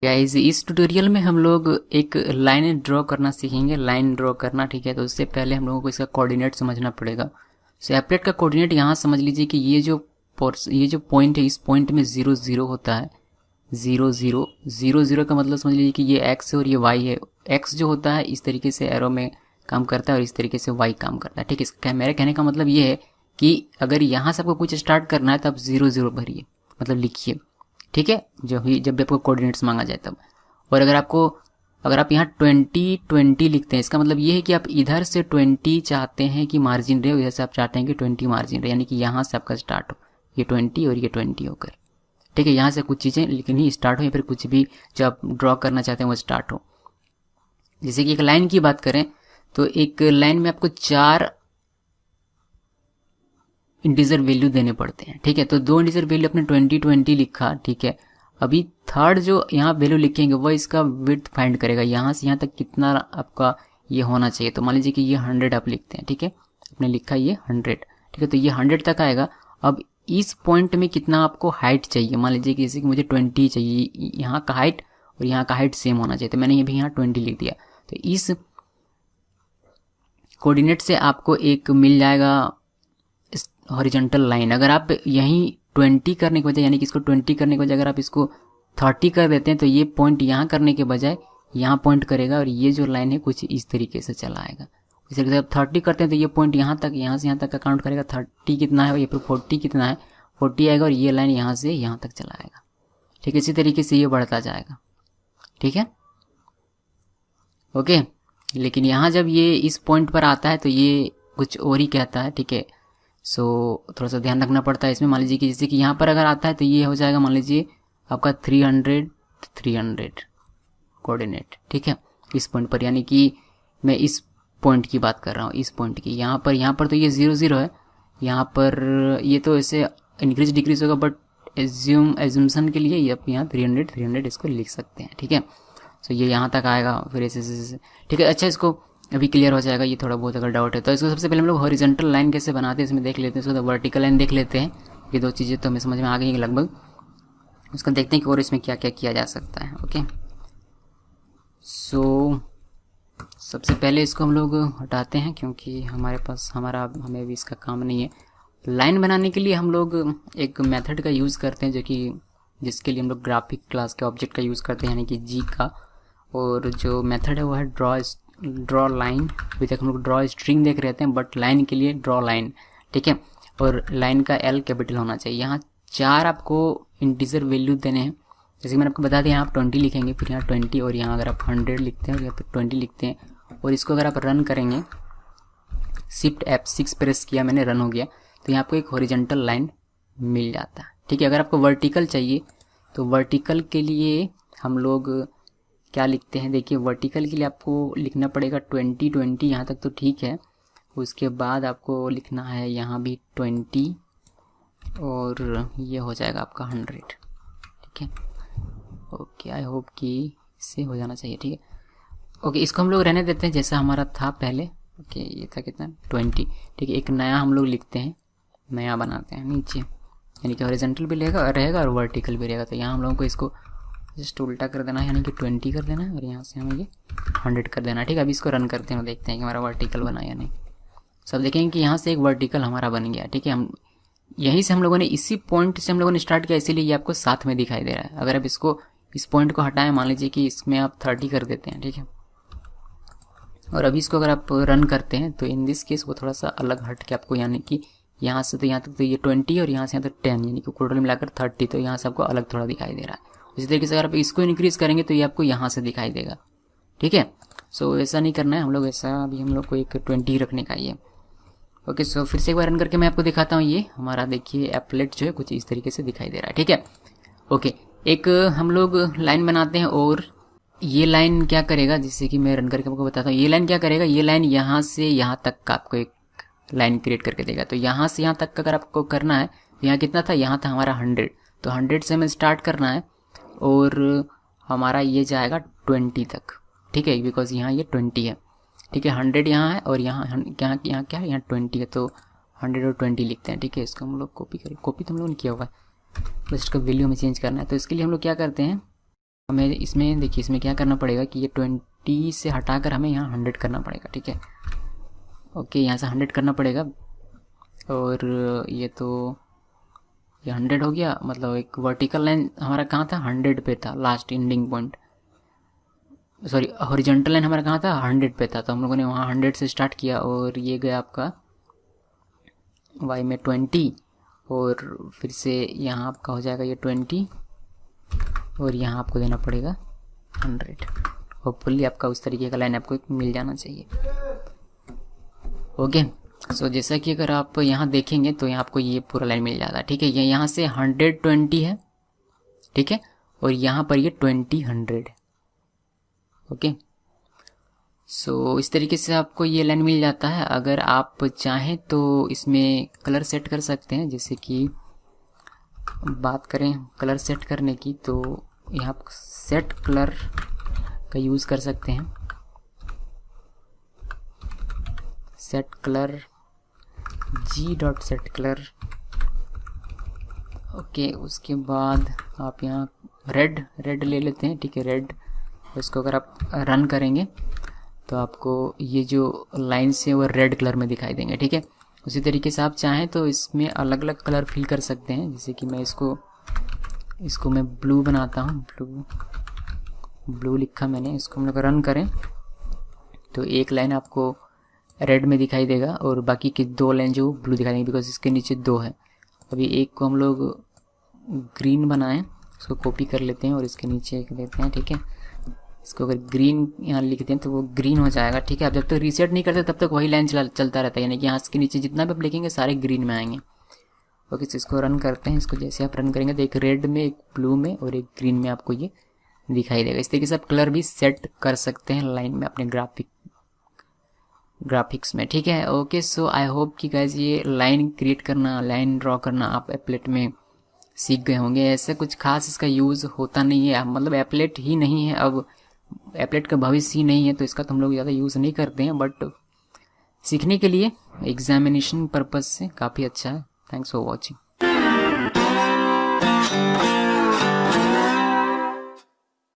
Guys इस tutorial में हम लोग एक लाइन ड्रॉ करना सीखेंगे। लाइन ड्रॉ करना, ठीक है। तो उससे पहले हम लोगों को इसका कोऑर्डिनेट समझना पड़ेगा। सो एप्लेट का कोऑर्डिनेट यहाँ समझ लीजिए कि ये जो पॉइंट है, इस पॉइंट में 0 0 होता है। 0 0 0 0 का मतलब समझ लीजिए कि ये एक्स है और ये वाई है। एक्स जो होता है इस तरीके से एरो में काम करता है और इस तरीके से वाई काम करता है, ठीक है। इसका मेरे कहने का मतलब ये है कि अगर यहाँ से आपको कुछ स्टार्ट करना है तो आप 0 0 भरिए, मतलब लिखिए, ठीक है। जब भी आपको कोऑर्डिनेट्स मांगा जाए तब। और अगर आप यहाँ 20 20 लिखते हैं, इसका मतलब ये है कि आप इधर से 20 चाहते हैं कि मार्जिन रहे, इधर से आप चाहते हैं कि 20 मार्जिन रहे, यानी कि यहाँ से आपका स्टार्ट हो ये 20 और ये 20 होकर, ठीक है। यहाँ से कुछ चीज़ें लिखनी स्टार्ट हो या फिर कुछ भी जो आप ड्रॉ करना चाहते हैं वो स्टार्ट हो। जैसे कि एक लाइन की बात करें तो एक लाइन में आपको 4 इंटीजर वैल्यू देने पड़ते हैं, ठीक है। तो 2 इंटीजर वैल्यू अपने 20 20 लिखा, ठीक है। अभी थर्ड जो यहाँ वैल्यू लिखेंगे वो इसका विड्थ फाइंड करेगा, यहाँ से यहाँ तक कितना आपका ये होना चाहिए। तो मान लीजिए कि ये 100 आप लिखते हैं, ठीक है। आपने लिखा ये 100, ठीक है। तो ये 100 तक आएगा। अब इस पॉइंट में कितना आपको हाइट चाहिए, मान लीजिए कि जैसे कि मुझे 20 चाहिए, यहाँ का हाइट और यहाँ का हाइट सेम होना चाहिए, तो मैंने ये भी यहाँ 20 लिख दिया। तो इस कोऑर्डिनेट से आपको एक मिल जाएगा हॉरिजॉन्टल लाइन। अगर आप यहीं 20 करने के बजाय, यानी कि इसको 20 करने के बजाय अगर आप इसको 30 कर देते हैं तो ये पॉइंट यहाँ करने के बजाय यहाँ पॉइंट करेगा और ये जो लाइन है कुछ इस तरीके से चला आएगा। इस तरीके से आप 30 करते हैं तो ये पॉइंट यहाँ तक, यहाँ से यहाँ तक का काउंट करेगा, 30 कितना है, ये फिर 40 कितना है, 40 आएगा और ये लाइन यहाँ से यहाँ तक चला आएगा, ठीक है। इसी तरीके से ये बढ़ता जाएगा, ठीक है, ओके। लेकिन यहाँ जब ये इस पॉइंट पर आता है तो ये कुछ और ही कहता है, ठीक है। सो थोड़ा सा ध्यान रखना पड़ता है इसमें। मान लीजिए कि जैसे कि यहाँ पर अगर आता है तो ये हो जाएगा, मान लीजिए आपका 300 कोऑर्डिनेट, ठीक है, इस पॉइंट पर। यानी कि मैं इस पॉइंट की बात कर रहा हूँ, इस पॉइंट की। यहाँ पर तो ये 0 0 है, यहाँ पर ये तो ऐसे इंक्रीज डिक्रीज होगा, बट एज्यूमशन के लिए ये आप यहाँ 300 इसको लिख सकते हैं, ठीक है। सो ये यहाँ तक आएगा, फिर ऐसे, ठीक है। अच्छा, इसको अभी क्लियर हो जाएगा ये थोड़ा बहुत अगर डाउट है तो। इसको सबसे पहले हम लोग हॉरिजॉन्टल लाइन कैसे बनाते हैं इसमें देख लेते हैं। इसको तो वर्टिकल लाइन देख लेते हैं। ये 2 चीज़ें तो हमें समझ में आ गई लगभग। उसको देखते हैं कि और इसमें क्या क्या किया जा सकता है, ओके। सो सबसे पहले इसको हम लोग हटाते हैं क्योंकि हमें भी इसका काम नहीं है। लाइन बनाने के लिए हम लोग एक मेथड का यूज़ करते हैं जिसके लिए हम लोग ग्राफिक क्लास के ऑब्जेक्ट का यूज़ करते हैं, यानी कि जी का। और जो मेथड है वो है ड्रॉ लाइन। अभी तक हम लोग ड्रॉ स्ट्रिंग देख रहे थे, बट लाइन के लिए ड्रॉ लाइन, ठीक है। और लाइन का एल कैपिटल होना चाहिए। यहाँ 4 आपको इंटीजर वैल्यू देने हैं। जैसे मैंने आपको बता दिया, यहाँ आप 20 लिखेंगे, फिर यहाँ 20, और यहाँ अगर आप 100 लिखते हैं और यहाँ पर 20 लिखते हैं, और इसको अगर आप रन करेंगे, शिफ्ट F6 प्रेस किया मैंने, रन हो गया, तो यहाँ आपको एक हॉरिजॉन्टल लाइन मिल जाता है, ठीक है। अगर आपको वर्टिकल चाहिए तो वर्टिकल के लिए हम लोग क्या लिखते हैं, देखिए। वर्टिकल के लिए आपको लिखना पड़ेगा 20 20, यहाँ तक तो ठीक है। उसके बाद आपको लिखना है यहाँ भी 20 और ये हो जाएगा आपका 100, ठीक है, ओके। आई होप कि इससे हो जाना चाहिए, ठीक है, ओके। इसको हम लोग रहने देते हैं जैसा हमारा था पहले, ओके। ये था कितना, 20, ठीक है। एक नया हम लोग लिखते हैं, नया बनाते हैं नीचे, यानी कि हॉरिजॉन्टल भी रहेगा और वर्टिकल भी रहेगा। तो यहाँ हम लोगों को इसको जस्ट उल्टा कर देना है, यानी कि 20 कर देना है और यहाँ से हमें ये 100 कर देना है, ठीक है। अभी इसको रन करते हैं और देखते हैं कि हमारा वर्टिकल बना या नहीं। सब देखेंगे कि यहाँ से एक वर्टिकल हमारा बन गया, ठीक है। हम यहीं से हम लोगों ने, इसी पॉइंट से हम लोगों ने स्टार्ट किया, इसीलिए ये आपको साथ में दिखाई दे रहा है। अगर आप इस पॉइंट को हटाएं, मान लीजिए कि इसमें आप 30 कर देते हैं, ठीक है। और अभी इसको अगर आप रन करते हैं तो इन दिस केस वो थोड़ा सा अलग हट के आपको, यानी कि यहाँ से तो यहाँ तक तो ये 20 और यहाँ से यहाँ तक 10, यानी कि टोटल मिलाकर 30, तो यहाँ से आपको अलग थोड़ा दिखाई दे रहा है। इसी तरीके से अगर आप इसको इंक्रीज करेंगे तो ये आपको यहाँ से दिखाई देगा, ठीक है। सो ऐसा नहीं करना है हम लोग, ऐसा अभी हम लोग को एक 20 रखने का ये, ओके। सो फिर से एक बार रन करके मैं आपको दिखाता हूँ। ये हमारा देखिए एप्लेट जो है कुछ इस तरीके से दिखाई दे रहा है, ठीक है, ओके। एक हम लोग लाइन बनाते हैं और ये लाइन क्या करेगा, जिससे कि मैं रन करके आपको बताता हूँ। ये लाइन क्या करेगा, ये लाइन यहाँ से यहाँ तक का आपको एक लाइन क्रिएट करके देगा। तो यहाँ से यहाँ तक का अगर आपको करना है, यहाँ कितना था, यहाँ था हमारा 100, तो 100 से हमें स्टार्ट करना है और हमारा ये जाएगा 20 तक, ठीक है, बिकॉज यहाँ ये 20 है, ठीक है। 100 यहाँ है और यहाँ क्या है, यहाँ 20 है, तो 100 और 20 लिखते हैं, ठीक है। इसको हम लोग कॉपी तो हम लोगों ने किया हुआ है, बस इसका वैल्यू हमें चेंज करना है। तो इसके लिए हम लोग क्या करते हैं, हमें इसमें देखिए, इसमें क्या करना पड़ेगा कि ये 20 से हटाकर हमें यहाँ 100 करना पड़ेगा, ठीक है। ओके, यहाँ से 100 करना पड़ेगा। और ये तो ये 100 हो गया, मतलब एक वर्टिकल लाइन हमारा कहाँ था, 100 पे था last ending point, sorry horizontal line हमारा कहाँ था, 100 पे था। तो हम लोगों ने वहाँ 100 से स्टार्ट किया और ये गया आपका वाई में 20, और फिर से यहाँ आपका हो जाएगा ये 20, और यहाँ आपको देना पड़ेगा 100। होपफुली आपका उस तरीके का लाइन आपको मिल जाना चाहिए। ओके, सो जैसा कि अगर आप यहाँ देखेंगे तो यहाँ आपको ये पूरा लाइन मिल जाता है, ठीक है। ये यहाँ से 120 है, ठीक है, और यहाँ पर ये 20 100 है। ओके, सो इस तरीके से आपको ये लाइन मिल जाता है। अगर आप चाहें तो इसमें कलर सेट कर सकते हैं, जैसे कि बात करें कलर सेट करने की, तो यहाँ आप सेट कलर का यूज़ कर सकते हैं। Set colour g.setColor। ओके, उसके बाद आप यहाँ रेड ले लेते हैं, ठीक है, रेड। इसको अगर आप रन करेंगे तो आपको ये जो लाइन्स है वो रेड कलर में दिखाई देंगे, ठीक है। उसी तरीके से आप चाहें तो इसमें अलग अलग कलर फिल कर सकते हैं, जैसे कि मैं इसको मैं ब्लू बनाता हूँ, ब्लू लिखा मैंने। इसको हम लोग रन करें तो एक लाइन आपको रेड में दिखाई देगा और बाकी की 2 लाइन जो ब्लू दिखाई देंगे, बिकॉज इसके नीचे 2 है। अभी एक को हम लोग ग्रीन बनाएं, इसको कॉपी कर लेते हैं और इसके नीचे एक देते हैं, ठीक है। इसको अगर ग्रीन यहाँ लिखते हैं तो वो ग्रीन हो जाएगा, ठीक है। आप जब तक रीसेट नहीं करते तब तक वही लाइन चलता रहता है, यानी कि यहाँ इसके नीचे जितना भी आप लिखेंगे सारे ग्रीन में आएंगे। ओके, तो इसको रन करते हैं। इसको जैसे आप रन करेंगे तो एक रेड में, एक ब्लू में और एक ग्रीन में आपको ये दिखाई देगा। इस तरीके से आप कलर भी सेट कर सकते हैं लाइन में अपने ग्राफिक्स में, ठीक है। ओके, सो आई होप कि गाइज ये लाइन क्रिएट करना, लाइन ड्रॉ करना आप एप्लेट में सीख गए होंगे। ऐसे कुछ खास इसका यूज़ होता नहीं है, मतलब एप्लेट ही नहीं है, अब एप्लेट का भविष्य ही नहीं है, तो इसका तो हम लोग ज़्यादा यूज़ नहीं करते हैं, बट सीखने के लिए एग्जामिनेशन पर्पज़ से काफ़ी अच्छा है। Thanks for watching.